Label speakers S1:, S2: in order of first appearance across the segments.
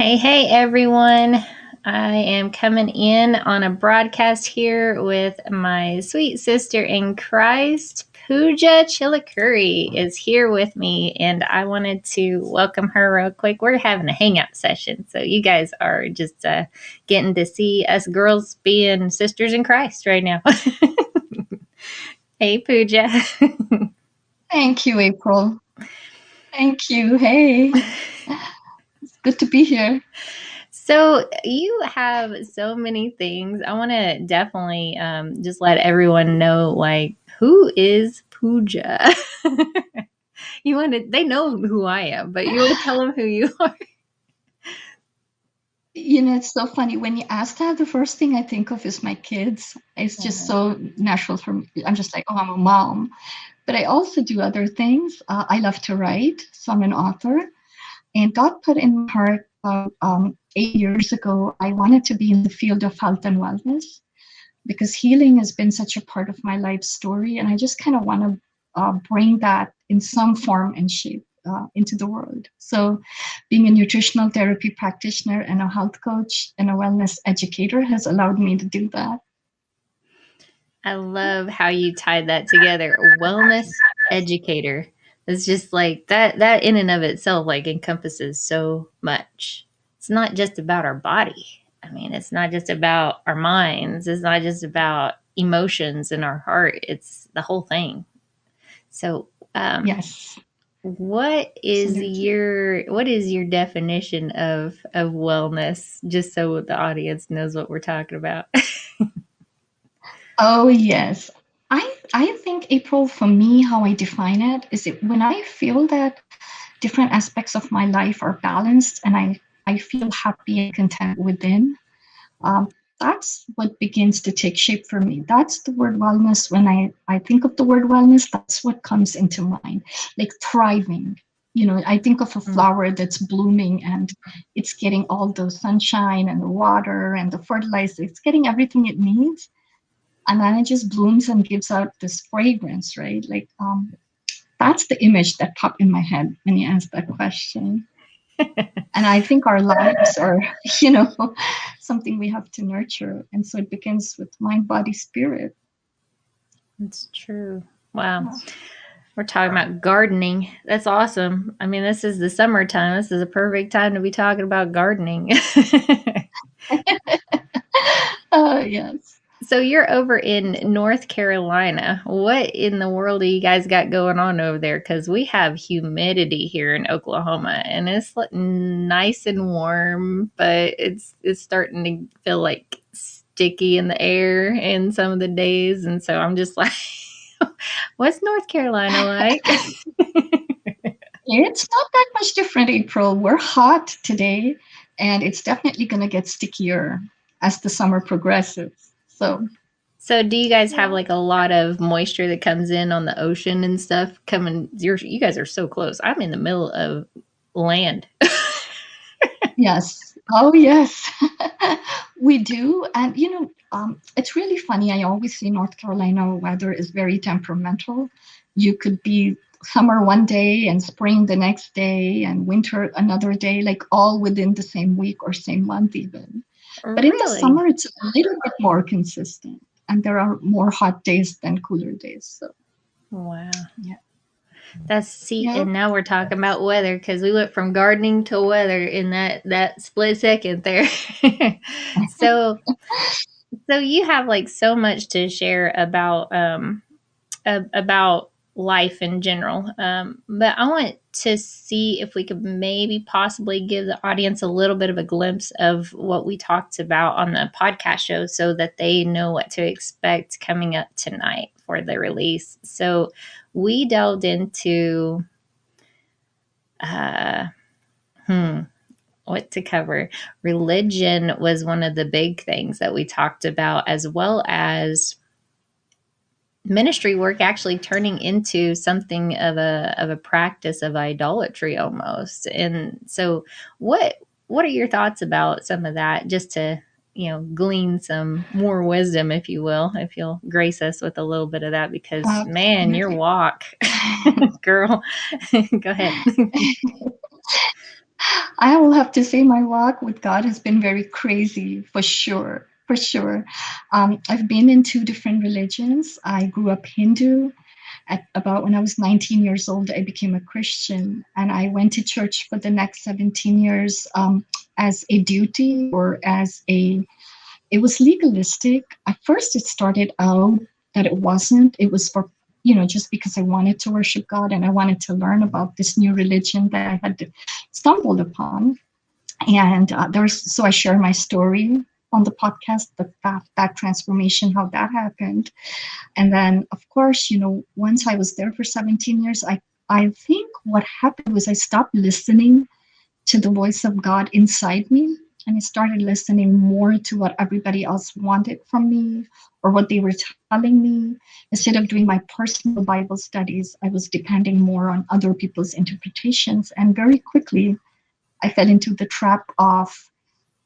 S1: Hey, everyone. I am coming in on a broadcast here with my sweet sister in Christ. Pooja Chilukuri is here with me, and I wanted to welcome her real quick. We're having a hangout session, so you guys are just getting to see us girls being sisters in Christ right now. Hey, Pooja.
S2: Thank you, April. Thank you. Hey, it's good to be here.
S1: So you have so many things. I want to definitely just let everyone know, like, who is Pooja? You want to? They know who I am, but you want to tell them who you are.
S2: It's so funny. When you ask that, the first thing I think of is my kids. It's just so natural for me. I'm just like, oh, I'm a mom. But I also do other things. I love to write, so I'm an author. And God put in my heart 8 years ago, I wanted to be in the field of health and wellness because healing has been such a part of my life story. And I just kind of want to bring that in some form and shape into the world. So, being a nutritional therapy practitioner and a health coach and a wellness educator has allowed me to do that.
S1: I love how you tied that together. Wellness educator. It's just like that. That in and of itself like encompasses so much. It's not just about our body. I mean, it's not just about our minds. It's not just about emotions in our heart. It's the whole thing. So,
S2: Yes, absolutely.
S1: what is your definition of wellness? Just so the audience knows what we're talking about.
S2: Oh, yes. I think, April, for me, how I define it is it when I feel that different aspects of my life are balanced and I feel happy and content within, um, that's what begins to take shape for me. That's the word wellness. When I think of the word wellness, that's what comes into mind, like thriving. I think of a flower that's blooming and it's getting all the sunshine and the water and the fertilizer. It's getting everything it needs. And then it just blooms and gives out this fragrance, right? Like, that's the image that popped in my head when you asked that question. And I think our lives are, you know, something we have to nurture. And so it begins with mind, body, spirit.
S1: It's true. Wow. We're talking about gardening. That's awesome. I mean, this is the summertime. This is a perfect time to be talking about gardening.
S2: Yes.
S1: So you're over in North Carolina. What in the world do you guys got going on over there? Because we have humidity here in Oklahoma, and it's nice and warm, but it's starting to feel like sticky in the air in some of the days, and so I'm just like, what's North Carolina like?
S2: It's not that much different, April. We're hot today, and it's definitely going to get stickier as the summer progresses. So,
S1: So do you guys have like a lot of moisture that comes in on the ocean and stuff coming? You guys are so close. I'm in the middle of land.
S2: yes. Oh, yes. We do. And, it's really funny. I always say North Carolina weather is very temperamental. You could be summer one day and spring the next day and winter another day, like all within the same week or same month, even. But in the
S1: Really?
S2: summer, it's a little bit more consistent. And there are more hot days than cooler days. So,
S1: Wow.
S2: yeah.
S1: That's see,
S2: Yeah.
S1: and now we're talking about weather because we went from gardening to weather in that split second there. so so you have like so much to share about life in general. But I want to see if we could maybe possibly give the audience a little bit of a glimpse of what we talked about on the podcast show so that they know what to expect coming up tonight for the release. So we delved into uh, hmm, what to cover. Religion was one of the big things that we talked about, as well as ministry work actually turning into something of a practice of idolatry almost. And so what are your thoughts about some of that, just to glean some more wisdom, if you will, if you'll grace us with a little bit of that, because man, your
S2: Absolutely.
S1: walk, girl. Go ahead.
S2: I will have to say my walk with God has been very crazy for sure. For sure. I've been in two different religions. I grew up Hindu. At about when I was 19 years old, I became a Christian, and I went to church for the next 17 years as a duty or as a. It was legalistic. At first, it started out that it wasn't. It was for just because I wanted to worship God and I wanted to learn about this new religion that I had stumbled upon. And so I share my story on the podcast, that transformation, how that happened. And then, of course, once I was there for 17 years, I think what happened was I stopped listening to the voice of God inside me. And I started listening more to what everybody else wanted from me or what they were telling me. Instead of doing my personal Bible studies, I was depending more on other people's interpretations. And very quickly, I fell into the trap of,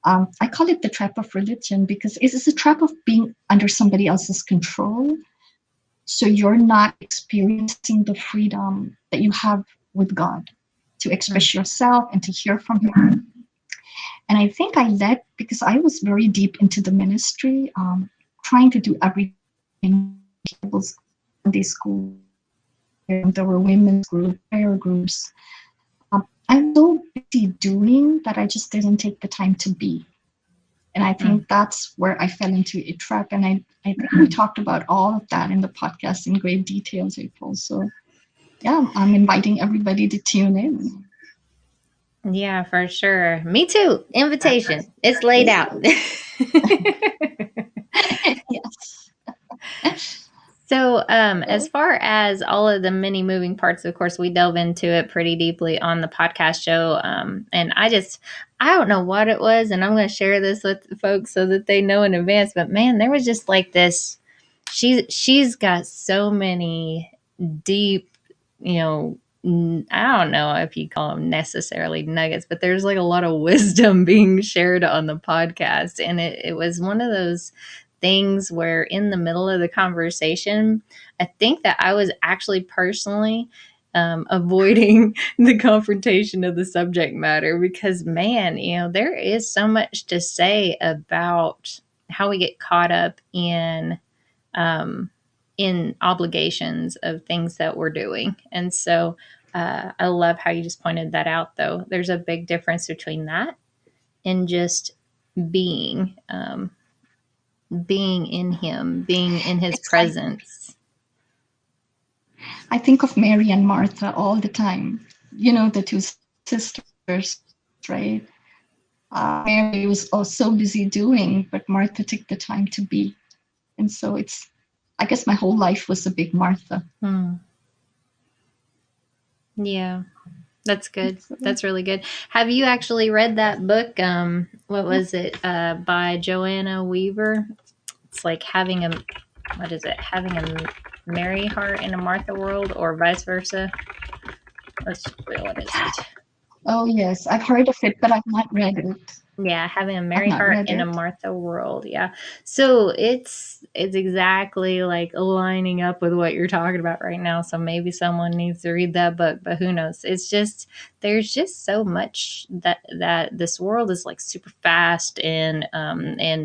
S2: I call it the trap of religion because it is a trap of being under somebody else's control. So you're not experiencing the freedom that you have with God to express yourself and to hear from Him. And I think I led because I was very deep into the ministry, trying to do everything. There was Sunday school, there were women's groups, prayer groups. I'm so busy doing that I just didn't take the time to be. And I think that's where I fell into a trap. And I think we talked about all of that in the podcast in great details, April. So yeah, I'm inviting everybody to tune in.
S1: Yeah, for sure. Me too. Invitation. It's laid out.
S2: Yes.
S1: So, as far as all of the many moving parts, of course, we delve into it pretty deeply on the podcast show. And I don't know what it was, and I'm going to share this with the folks so that they know in advance. But man, there was just like this. She's got so many deep, I don't know if you call them necessarily nuggets, but there's like a lot of wisdom being shared on the podcast, and it was one of those things where in the middle of the conversation, I think that I was actually personally avoiding the confrontation of the subject matter because, man, there is so much to say about how we get caught up um, in obligations of things that we're doing. And so I love how you just pointed that out, though. There's a big difference between that and just being. Being in him, being in his
S2: It's like
S1: presence.
S2: I think of Mary and Martha all the time. The two sisters, right? Mary was also busy doing, but Martha took the time to be. And so I guess my whole life was a big Martha.
S1: Yeah, that's good. That's really good. Have you actually read that book? What was it by Joanna Weaver? It's like what is it? Having a Mary heart in a Martha world, or vice versa. What is it?
S2: Oh, yes. I've heard of it, but I've not read it.
S1: Yeah, having a
S2: I've
S1: Mary
S2: not
S1: heart
S2: read
S1: in a
S2: it.
S1: Martha world. Yeah. So it's exactly like lining up with what you're talking about right now. So maybe someone needs to read that book, but who knows? It's just there's just so much that this world is like super fast and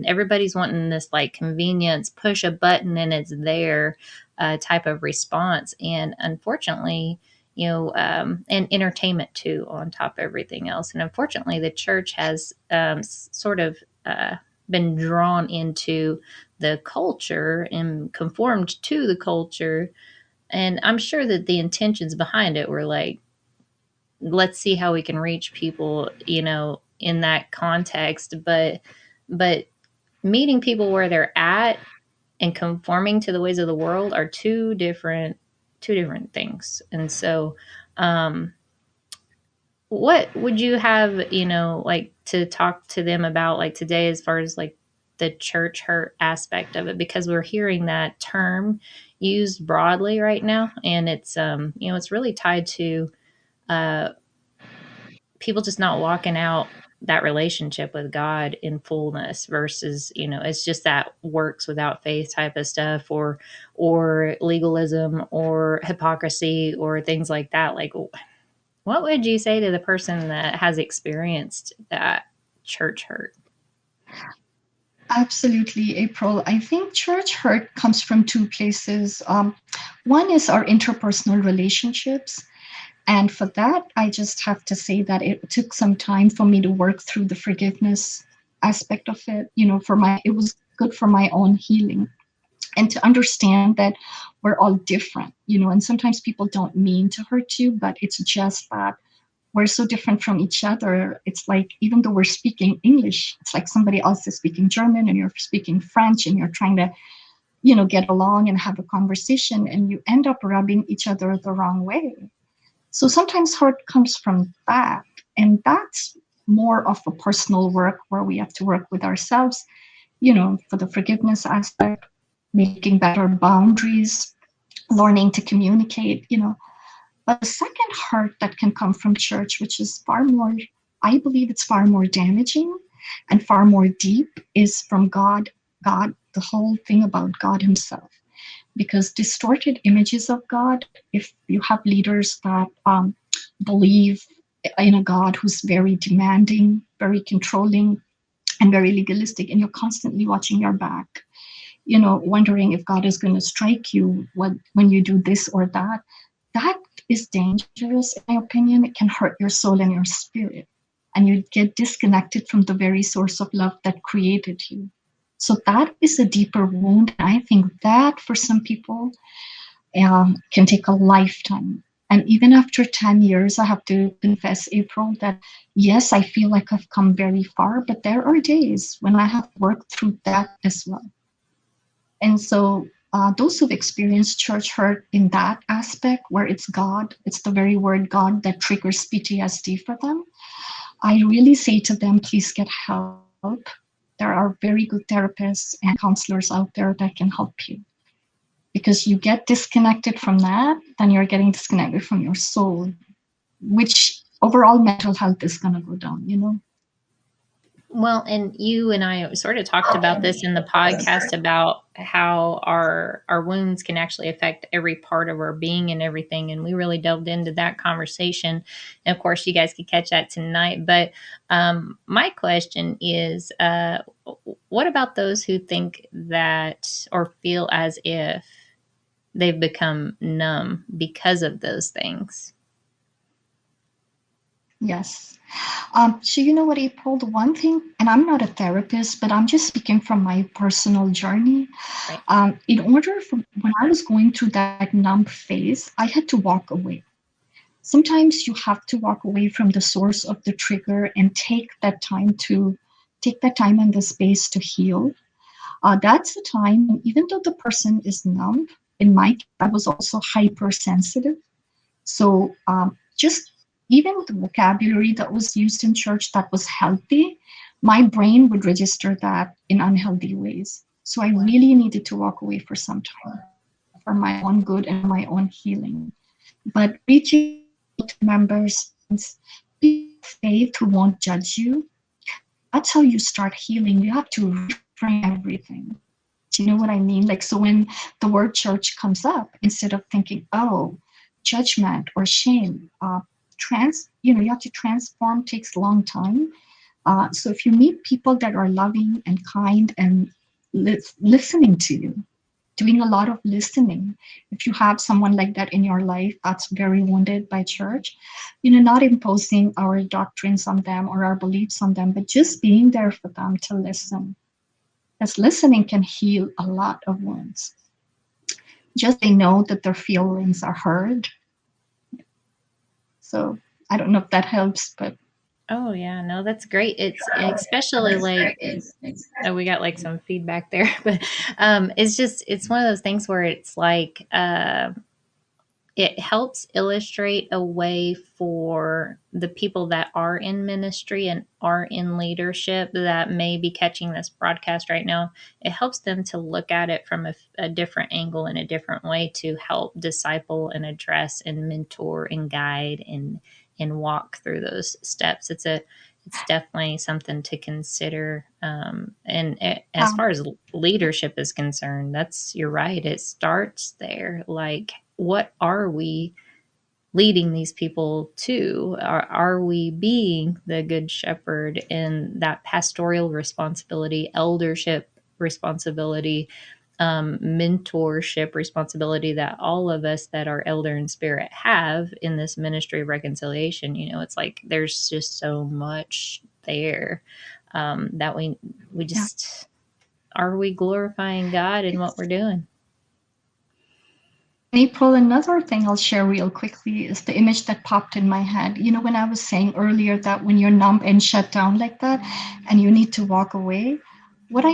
S1: everybody's wanting this like convenience, push a button and it's there type of response. And unfortunately, and entertainment too on top of everything else. And unfortunately, the church has sort of been drawn into the culture and conformed to the culture. And I'm sure that the intentions behind it were like, let's see how we can reach people, in that context. But meeting people where they're at and conforming to the ways of the world are two different things. And so um what would you have, like to talk to them about like today as far as like the church hurt aspect of it? Because we're hearing that term used broadly right now, and it's really tied to uh people just not walking out that relationship with God in fullness versus, it's just that works without faith type of stuff or legalism or hypocrisy or things like that. Like What would you say to the person that has experienced that church hurt?
S2: Absolutely, April. I think church hurt comes from two places. One is our interpersonal relationships. And for that, I just have to say that it took some time for me to work through the forgiveness aspect of it. It was good for my own healing and to understand that we're all different, and sometimes people don't mean to hurt you, but it's just that we're so different from each other. It's like, even though we're speaking English, it's like somebody else is speaking German and you're speaking French and you're trying to, get along and have a conversation, and you end up rubbing each other the wrong way. So sometimes hurt comes from that. And that's more of a personal work where we have to work with ourselves, for the forgiveness aspect, making better boundaries, learning to communicate, But the second hurt that can come from church, which is far more, I believe it's far more damaging and far more deep, is from God. God, the whole thing about God Himself. Because distorted images of God, if you have leaders that believe in a God who's very demanding, very controlling, and very legalistic, and you're constantly watching your back, wondering if God is going to strike you when you do this or that, that is dangerous, in my opinion. It can hurt your soul and your spirit. And you get disconnected from the very source of love that created you. So that is a deeper wound. And I think that for some people can take a lifetime. And even after 10 years, I have to confess, April, that yes, I feel like I've come very far, but there are days when I have worked through that as well. And so those who've experienced church hurt in that aspect, where it's God, it's the very word God that triggers PTSD for them, I really say to them, please get help. There are very good therapists and counselors out there that can help you. Because you get disconnected from that, then you're getting disconnected from your soul, which overall mental health is going to go down.
S1: Well, and you and I sort of talked about this in the podcast about how our wounds can actually affect every part of our being and everything, and we really delved into that conversation. And of course, you guys could catch that tonight. But my question is, what about those who think that or feel as if they've become numb because of those things?
S2: Yes. So you know what, April, the one thing, and I'm not a therapist, but I'm just speaking from my personal journey.
S1: Right.
S2: In order for when I was going through that numb phase, I had to walk away. Sometimes you have to walk away from the source of the trigger and take that time and the space to heal. That's the time, even though the person is numb, in my case, I was also hypersensitive. So just even the vocabulary that was used in church that was healthy, my brain would register that in unhealthy ways. So I really needed to walk away for some time for my own good and my own healing. But reaching out to members, people of faith who won't judge you, that's how you start healing. You have to reframe everything. Do you know what I mean? Like, so when the word church comes up, instead of thinking, oh, judgment or shame, you have to transform, takes a long time. So if you meet people that are loving and kind and listening to you, doing a lot of listening, if you have someone like that in your life that's very wounded by church, not imposing our doctrines on them or our beliefs on them, but just being there for them to listen. Because listening can heal a lot of wounds. Just they know that their feelings are heard. So I don't know if that helps, but
S1: Oh yeah, no, that's great. It's especially like, oh, we got like some feedback there, but it's just it's one of those things where it's like it helps illustrate a way for the people that are in ministry and are in leadership that may be catching this broadcast right now. It helps them to look at it from a different angle and a different way to help disciple and address and mentor and guide and walk through those steps. It's definitely something to consider. As
S2: um,
S1: far as leadership is concerned, that's you're right. It starts there. Like, what are we? leading these people to? Are we being the good shepherd in that pastoral responsibility, eldership responsibility, mentorship responsibility that all of us that are elder in spirit have in this ministry of reconciliation? You know, it's like there's just so much there, that we
S2: Yeah.
S1: just, are we glorifying God in what
S2: It's
S1: we're doing?
S2: April, another thing I'll share real quickly is the image that popped in my head. You know, when I was saying earlier that when you're numb and shut down like that and you need to walk away, what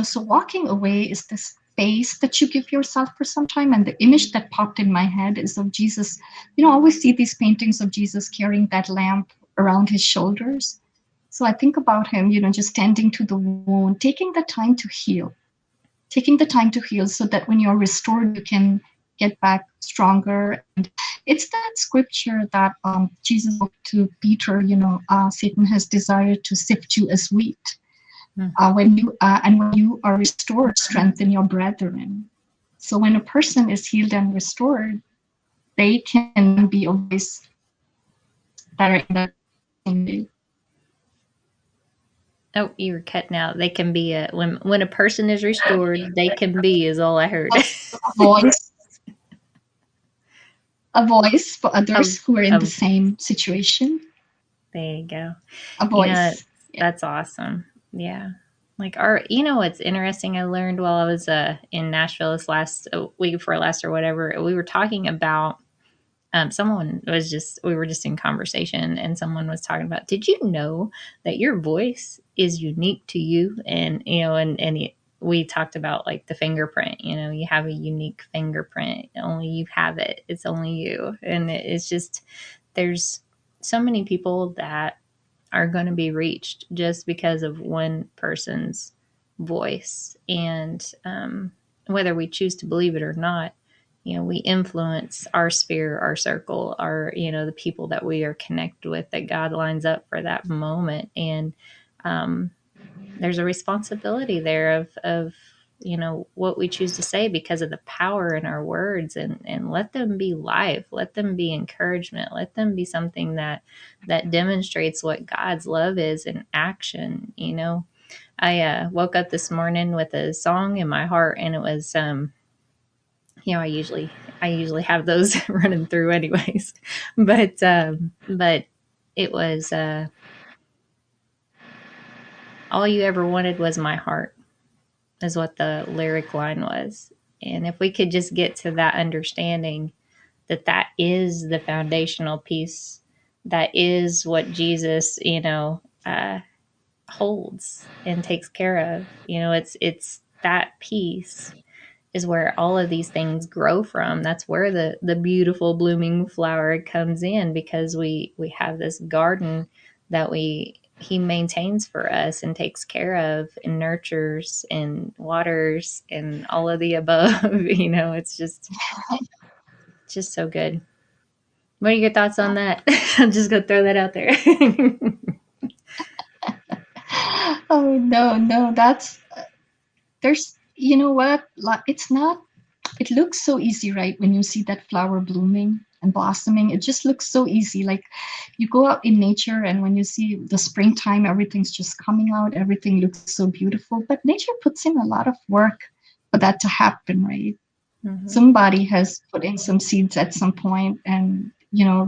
S2: so walking away is this space that you give yourself for some time. And the image that popped in my head is of Jesus. You know, I always see these paintings of Jesus carrying that lamp around his shoulders. So I think about him, just tending to the wound, taking the time to heal so that when you're restored, you can get back stronger. And it's that scripture that Jesus spoke to Peter, Satan has desired to sift you as wheat. When you are restored, strengthen your brethren. So when a person is healed and restored, they can be a voice that are in the same way.
S1: Oh, you were cutting out. They can be a, when a person is restored, they can be, is all I heard.
S2: A voice, a voice for others
S1: of,
S2: who are in the
S1: of
S2: same situation.
S1: There you go.
S2: A
S1: You know,
S2: voice. Yeah.
S1: that's awesome. Yeah. Like our, you know, what's interesting, I learned while I was in Nashville this last week before last or whatever, we were talking about, someone was just, we were just in conversation and someone was talking about, did you know that your voice is unique to you? And, you know, we talked about like the fingerprint, you know, you have a unique fingerprint, only you have it. It's only you. And it's just, there's so many people that are going to be reached just because of one person's voice. And whether we choose to believe it or not, you know, we influence our sphere, our circle, our, you know, the people that we are connected with, that God lines up for that moment. And um, there's a responsibility there of, you know, what we choose to say because of the power in our words, and let them be life, let them be encouragement, let them be something that demonstrates what God's love is in action. You know, I woke up this morning with a song in my heart, and it was you know, I usually have those running through anyways, but it was all you ever wanted was my heart, is what the lyric line was. And if we could just get to that understanding that that is the foundational piece, that is what Jesus, you know, holds and takes care of. You know, it's that piece is where all of these things grow from. That's where the beautiful blooming flower comes in, because we have this garden that we he maintains for us and takes care of and nurtures and waters and all of the above. You know, it's just so good. What are your thoughts on that? I'm just gonna throw that out there.
S2: Oh no, no, there's you know what? It's not. It looks so easy, right? When you see that flower blooming and blossoming, it just looks so easy. Like you go out in nature, and when you see the springtime, everything's just coming out. Everything looks so beautiful. But nature puts in a lot of work for that to happen, right?
S1: Hmm.
S2: Somebody has put in some seeds at some point, and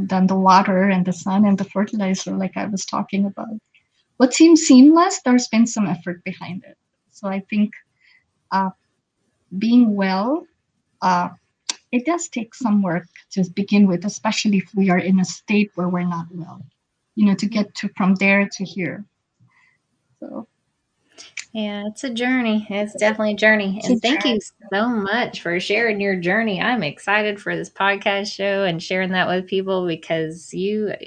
S2: done the water and the sun and the fertilizer, like I was talking about. What seems seamless, there's been some effort behind it. So I think uh, being well, uh, it does take some work to begin with, especially if we are in a state where we're not well, to get to from there to here. So
S1: Yeah, it's a journey. It's definitely a journey.
S2: it's a
S1: And thank
S2: journey.
S1: you so much for sharing your journey. I'm excited for this podcast show and sharing that with people, because you're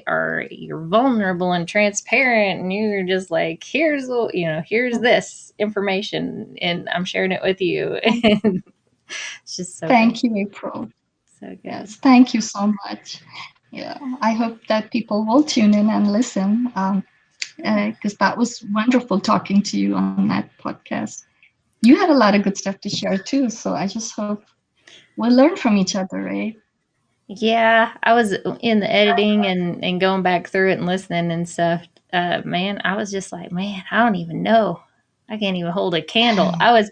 S1: vulnerable and transparent, and you're just like, here's this information, and I'm sharing it with you. And it's just so good.
S2: Thank you, April.
S1: So good.
S2: Yes, thank you so much. Yeah, I hope that people will tune in and listen,
S1: Yeah.
S2: because that was wonderful talking to you on that podcast. You had a lot of good stuff to share too, so I just hope we'll learn from each other, right?
S1: Yeah, I was in the editing and going back through it and listening and stuff. Man, I was just like, man, I don't even know. I can't even hold a candle. I was,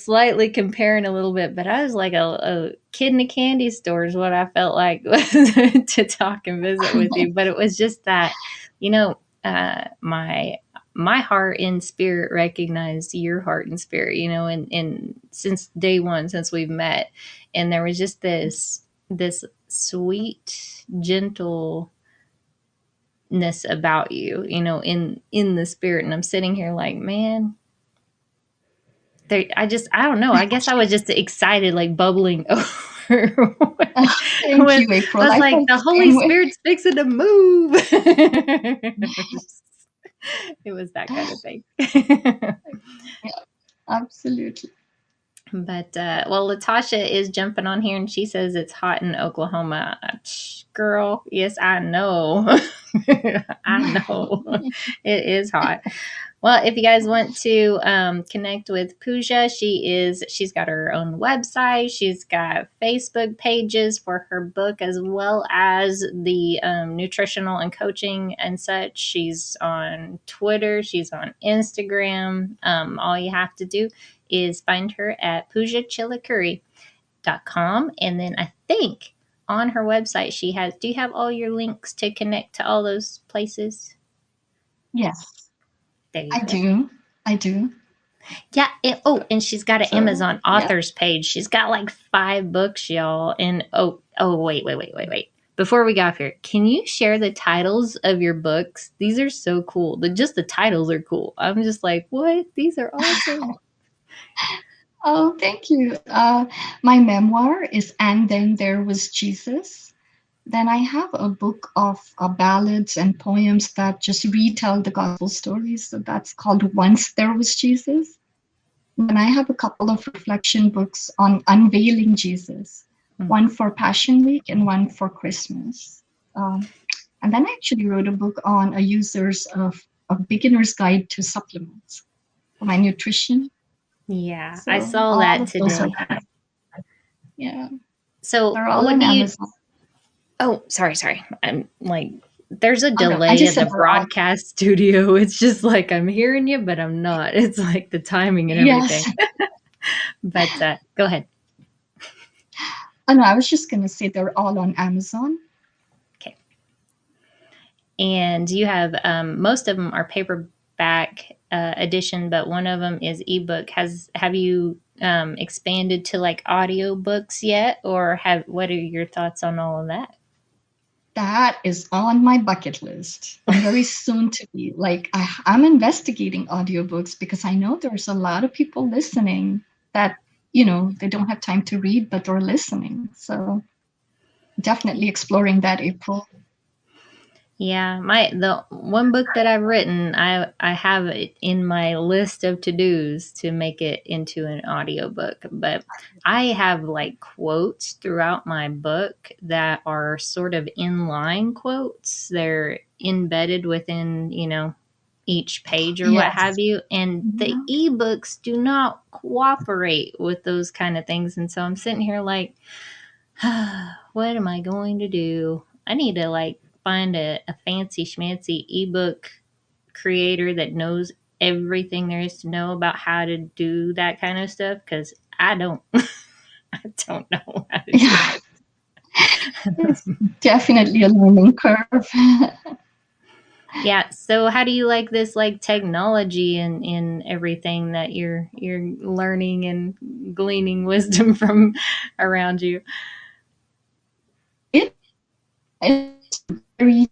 S1: slightly comparing a little bit, but I was like a kid in a candy store is what I felt like to talk and visit with you. But it was just that, my heart and spirit recognized your heart and spirit, and since day one, since we've met, and there was just this sweet gentleness about you, in the spirit. And I'm sitting here like, man, I don't know, I guess I was just excited, like bubbling over
S2: Thank
S1: when
S2: you,
S1: I
S2: April.
S1: was
S2: I
S1: like,
S2: felt
S1: the
S2: the
S1: Holy
S2: same way.
S1: Spirit's fixing to move. It was that kind of thing.
S2: Yeah, absolutely.
S1: But well, Latasha is jumping on here and she says it's hot in Oklahoma. Girl, yes, I know. I know. It is hot. Well, if you guys want to connect with Pooja, she's got her own website. She's got Facebook pages for her book as well as the nutritional and coaching and such. She's on Twitter. She's on Instagram. All you have to do is find her at PoojaChilukuri.com, and then I think on her website she has. Do you have all your links to connect to all those places?
S2: Yes,
S1: There you
S2: I
S1: go.
S2: do. I do.
S1: Yeah. And she's got an
S2: So,
S1: Amazon
S2: yeah.
S1: authors page. She's got like 5 books, y'all. And wait. Before we got off here, can you share the titles of your books? These are so cool. Just the titles are cool. I'm just like, what? These are awesome.
S2: Oh, thank you. My memoir is And Then There Was Jesus. Then I have a book of ballads and poems that just retell the gospel stories. So that's called Once There Was Jesus. Then I have a couple of reflection books on unveiling Jesus,
S1: Mm.
S2: one for Passion Week and one for Christmas. Um, and then I actually wrote a book on a user's of a beginner's guide to supplements for my nutrition.
S1: Yeah, I
S2: So
S1: saw
S2: all
S1: that
S2: of those are,
S1: today.
S2: yeah,
S1: So,
S2: they're all
S1: what
S2: on
S1: do you?
S2: Amazon.
S1: Oh, sorry. I'm like, there's a
S2: Oh no, I
S1: delay
S2: just
S1: in the
S2: said they're all.
S1: broadcast studio. It's just like I'm hearing you, but I'm not. It's like the timing and
S2: Yes.
S1: everything. But go ahead.
S2: Oh no, I was just gonna say they're all on Amazon.
S1: Okay. And you have most of them are paperback edition, but one of them is ebook. Have you expanded to like audio books yet, or have what are your thoughts on all of that?
S2: That is on my bucket list. And very soon to be. Like I'm investigating audiobooks because I know there's a lot of people listening that, they don't have time to read, but they're listening. So definitely exploring that, April.
S1: Yeah, the one book that I've written, I have it in my list of to-dos to make it into an audiobook, but I have like quotes throughout my book that are sort of inline quotes. They're embedded within, each page or what have
S2: Yes.
S1: you, and the
S2: Mhm.
S1: ebooks do not cooperate with those kind of things. And so I'm sitting here like, what am I going to do? I need to like find a fancy schmancy ebook creator that knows everything there is to know about how to do that kind of stuff because I don't. I don't know how to do
S2: Yeah,
S1: it.
S2: it's definitely a learning curve.
S1: Yeah. So how do you like this like technology and in everything that you're learning and gleaning wisdom from around you?
S2: It is very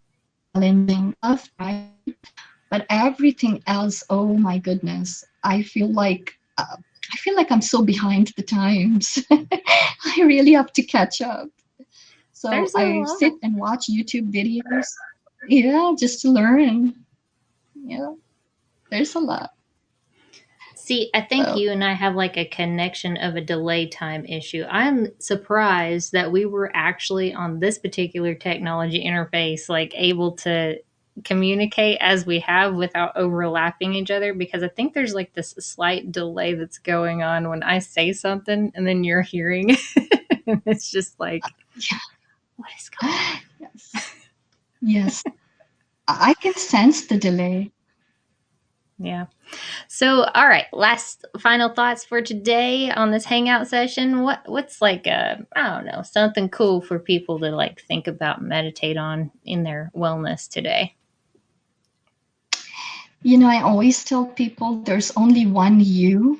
S2: challenging, right? But everything else, oh my goodness, I feel like I'm so behind the times. I really have to catch up. So
S1: There's a
S2: I
S1: lot.
S2: sit and watch YouTube videos. Yeah, just to learn. Yeah, there's a lot.
S1: See, I think
S2: So
S1: you and I have like a connection of a delay time issue. I'm surprised that we were actually on this particular technology interface, like able to communicate as we have without overlapping each other because I think there's like this slight delay that's going on when I say something and then you're hearing. It's just like, what is going on?
S2: Yes. Yes. I can sense the delay.
S1: Yeah. So, all right, last final thoughts for today on this hangout session. What's like I don't know, something cool for people to like think about, meditate on in their wellness today?
S2: I always tell people there's only one you,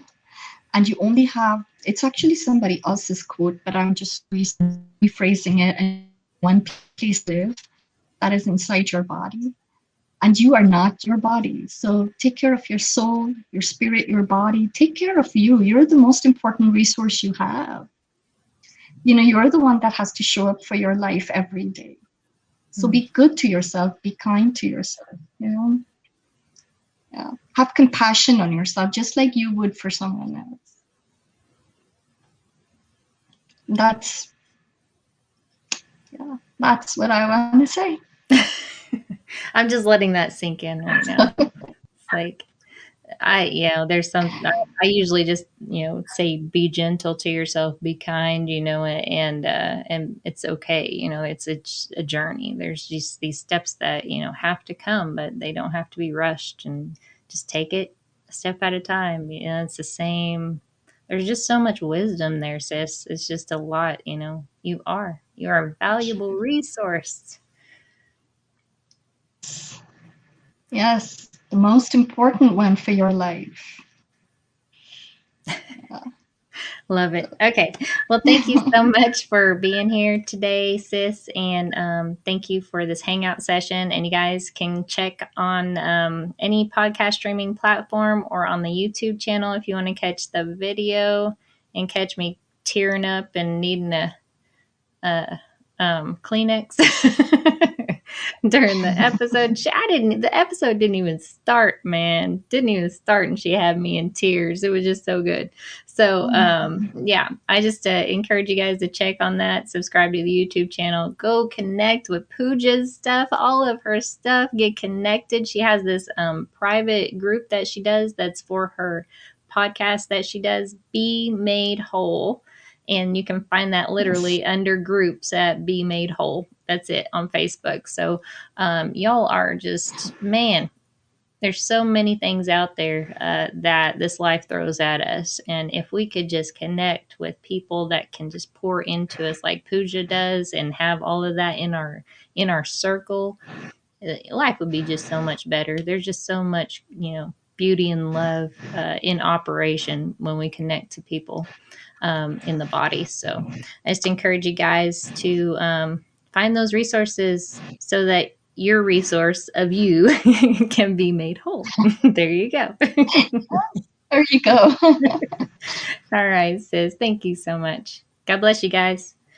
S2: and you only have, it's actually somebody else's quote, but I'm just rephrasing it, and one place to live, that is inside your body. And you are not your body. So take care of your soul, your spirit, your body. Take care of you. You're the most important resource you have. You're the one that has to show up for your life every day. So
S1: Mm.
S2: be good to yourself, be kind to yourself. Yeah. Have compassion on yourself, just like you would for someone else. That's, yeah, that's what I want to say.
S1: I'm just letting that sink in right now. It's like there's I usually just, say be gentle to yourself, be kind, and it's okay. It's a journey. There's just these steps that, have to come, but they don't have to be rushed, and just take it a step at a time. It's the same. There's just so much wisdom there, sis. It's just a lot, you are a valuable resource.
S2: Yes, the most important one for your life.
S1: Love it. Okay. Well, thank you so much for being here today, sis. And thank you for this hangout session. And you guys can check on any podcast streaming platform or on the YouTube channel if you want to catch the video and catch me tearing up and needing a Kleenex during the episode. The episode didn't even start, man. Didn't even start, and she had me in tears. It was just so good. So, yeah, I just encourage you guys to check on that, subscribe to the YouTube channel, go connect with Pooja's stuff, all of her stuff, get connected. She has this private group that she does that's for her podcast that she does, Be Made Whole, and you can find that
S2: Yes.
S1: literally under groups at Be Made Whole. That's it on Facebook. So y'all are just, man, there's so many things out there that this life throws at us, and if we could just connect with people that can just pour into us like Pooja does, and have all of that in our circle, life would be just so much better. There's just so much, beauty and love in operation when we connect to people in the body. So I just encourage you guys to find those resources so that your resource of you can be made whole. There you go.
S2: There you go.
S1: All right, sis. Thank you so much. God bless you guys.